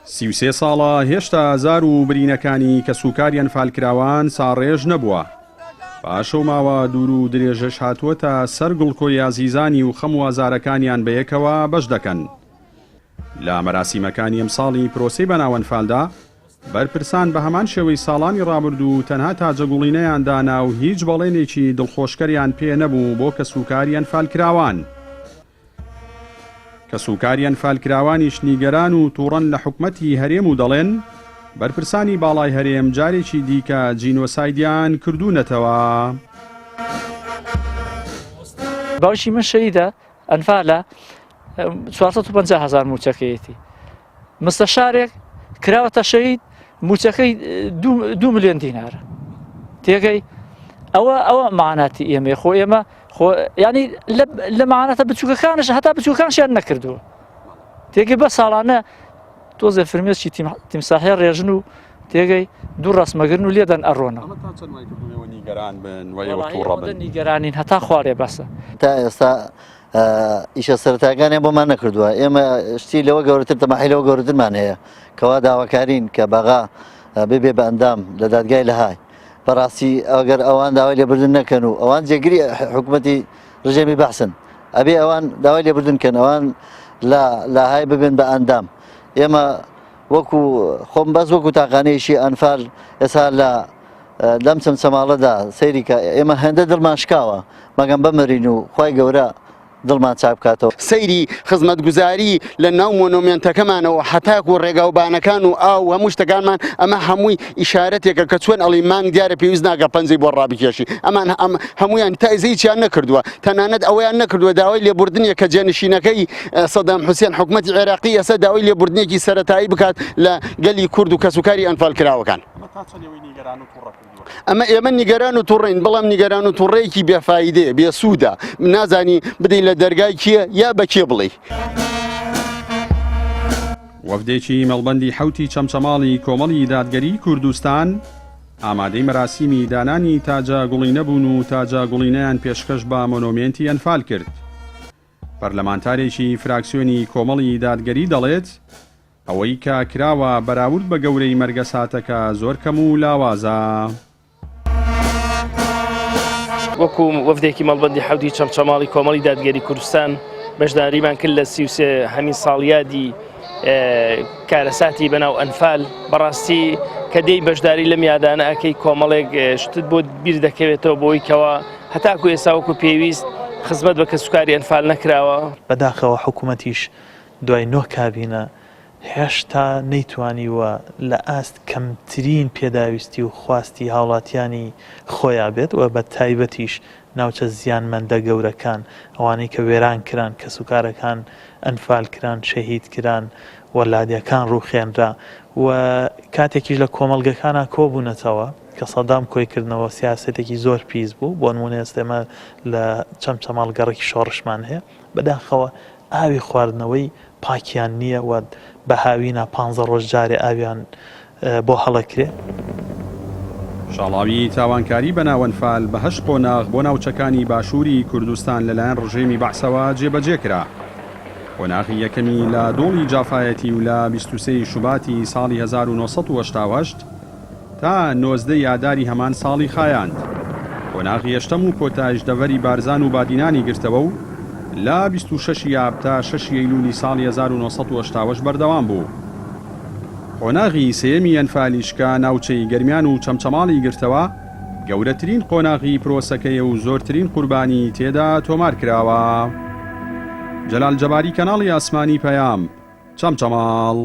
33 ساڵە هێشتا ئازار و برینەکانی کە سوکاریان فالکراوان ساڕێژ نەبووە. پاشەو ماوە دوور و درێژەش هاتووەتە سەر گوڵکۆی ئازیزانی و خەم و ئازارەکانیان بەیەکەوە بەش دەکەن. لە مەراسیمەکانی ئەمساڵی پرۆسەی بەناوەنفالدا بەرپرسان بە هەمان شێوەی ساڵانی ڕابردوو تەنها تاجەگوڵینەیان دانا و هیچ بەڵێنێکی دڵخۆشکەریان پێ نەبوو بۆ کە سوکاریان فالکراوان. کە سوکاریان فالکراوانیش نیگەران و تووڕەن لە حکومەتی هەرێم و دەڵێن بەرپرسانی باڵای هەرێم جارێکی دیکە جینۆسایدیان کردوونەتەوە. باوشی من شەهیدە ئەنفالە 450,000 موچەکەیەتی مستەشارێک کراوەتە شەهید موچەکەی 2 ملیۆن دینارە تێگەی ئەوە معناتی ئێمە خۆ ئێمە ینی لە معناتە بچووکەکانش هەتا بچووکانشیان نەکردووە تێگەی بە ساڵانە تۆزە فرمێسکی تیمساحی ڕێژن و تێگەی دوو ڕاستمەگرن و لێدەن ئەڕۆنە نیگەرانین هەتا خوارێ بەسە تا ئێستا ئیشە سەرەتاکانیان بۆمان نەکردووە ئێمە شتی لەوە گەورەتر تەماحیلەوە گەورەترمان هەیە کەوا داواکارین کە بەغا ببێ بە ئەندام لە دادگای لە های بەڕاستی ئەگەر ئەوان داوای لێبوردن نەکەن و ئەوان جێگیری حکوومەتی ڕژێمی بەحسن ئەبێ ئەوان داوای لێبوردن کەن ئەوان لە های ببێن بە ئەندام ئێمە وەکو خۆم بەس وەکو تاقانەیەشی ئەنفال ئێستا لەم چەمچەماڵەدا سەیری کە ئێمە هەندە دڵمان شکاوە مەگەم بمەرین و خوای گەورە دڵمان چاک بکاتەوە سەیری خزمەتگوزاری لە ناو مۆنۆمێنتەکەمانەوە هەتاک و ڕێگاوبانەکان و ئاو هەموو شتەکانمان ئەمە هەمووی ئیشارەتێکە کە چۆن ئەڵی مانگ دیارە پێویست ناکە پەنجەی بۆ ڕابکێشی ئەمان هەمویان تایزەیەکیان نەکردووە تەنانەت ئەوەیان نەکردووە داوای لێبوردنیە کە جێنشینەکەی سەدام حوسێن حکوومەتی عێراقی ئێستا داوای لێبوردنێکی سەرەتایی بکات لە گەلی کورد و کەسوکاری ئەنفال کراوەکان ئەمە ئێمە نیگەران و تووڕین بەڵام نیگەران و تووڕێکی بێفایدەیە بێسوودە نازانی بدەین لە دەرگای کیە یا بە کێ بڵێ. وەفدێکی مەڵبەندی حوتی چەمچەماڵی کۆمەڵی دادگەری کوردستان ئامادەی مەراسیمی دانانی تاجە گوڵینە بوون و تاجە گوڵینەیان پێشکەش بە مۆنۆمێنتی ئەنفال کرد. پەرلەمانتارێکی فراکسیۆنی کۆمەڵی دادگەری دەڵێت ئەوەی کە کراوە بەراورد بە گەورەی مەرگە ساتەکە زۆر کەم و لاوازە. وەکو وەفدێکی مەڵبەندی حەوتی چەمچەماڵی کۆمەڵی دادگەری کوردستان بەشداریمان کرد لە 33 هەمین ساڵیادی کارەساتی بەناو ئەنفال بەڕاستی کە دەی بەشداری لەم یادانە ئەکەی کۆمەڵێک شتت بۆ بیر دەکەوێتەوە بۆی کەوە هەتاکو ئێستا وەکو پێویست خزمەت بە کەسوکاری ئەنفال نەکراوە. بەداخەوە حکوومەتیش دوای 9 کابینە هێشتا نەیتوانیوە لە ئاست کەمترین پێداویستی و خواستی هاوڵاتیانی خۆیان بێت و بە تایبەتیش ناوچە زیانمەندە گەورەکان ئەوانەی کە وێران کران کەسوکارەکان ئەنفال کران شەهید کران وەلادیەکان ڕووخێنرا و کاتێکیش لە کۆمەڵگەکانە کۆبوونەتەوە کە سەدام کۆیکردنەوە سیاسەتێکی زۆر پیس بوو بۆ نمونە ئێستێمە لە چەمچەماڵ گەڕێکی شۆڕشمان هەیە بەداخەوە ئاوی خواردنەوەی پاکیان نییە و بە هاوینە 15 ڕۆژ جارێ ئاویان بۆ هەڵەکرێ. شاڵاوی تاوانکاری بەناوەنفال بە 8 قۆناغ بۆ ناوچەکانی باشووری کوردستان لەلایەن ڕژێمی بەعسەوە جێبەجێ کرا. قۆناغی یەکەمی لە دۆڵی جافایەتی و لە 23 شوباتی ساڵی 1970 تا 19 یاداری هەمان ساڵی خایاند. قۆناغی یەشتەم و کۆتایش دەڤەری بارزان و بادینانی گرتەوە و لە 26 یاب تا 6 یەیلولی ساڵی 1970 بەردەوام بوو. قۆناغی سێمی ئەنفالیشکە ناوچەی گەرمیان و چەمچەماڵی گرتەوە گەورەترین قۆناغی پرۆسەکەیە و زۆرترین قوربانی تێدا تۆمار کراوە. جەلال جەباری کەناڵی ئاسمانی پەیام چەمچەماڵ.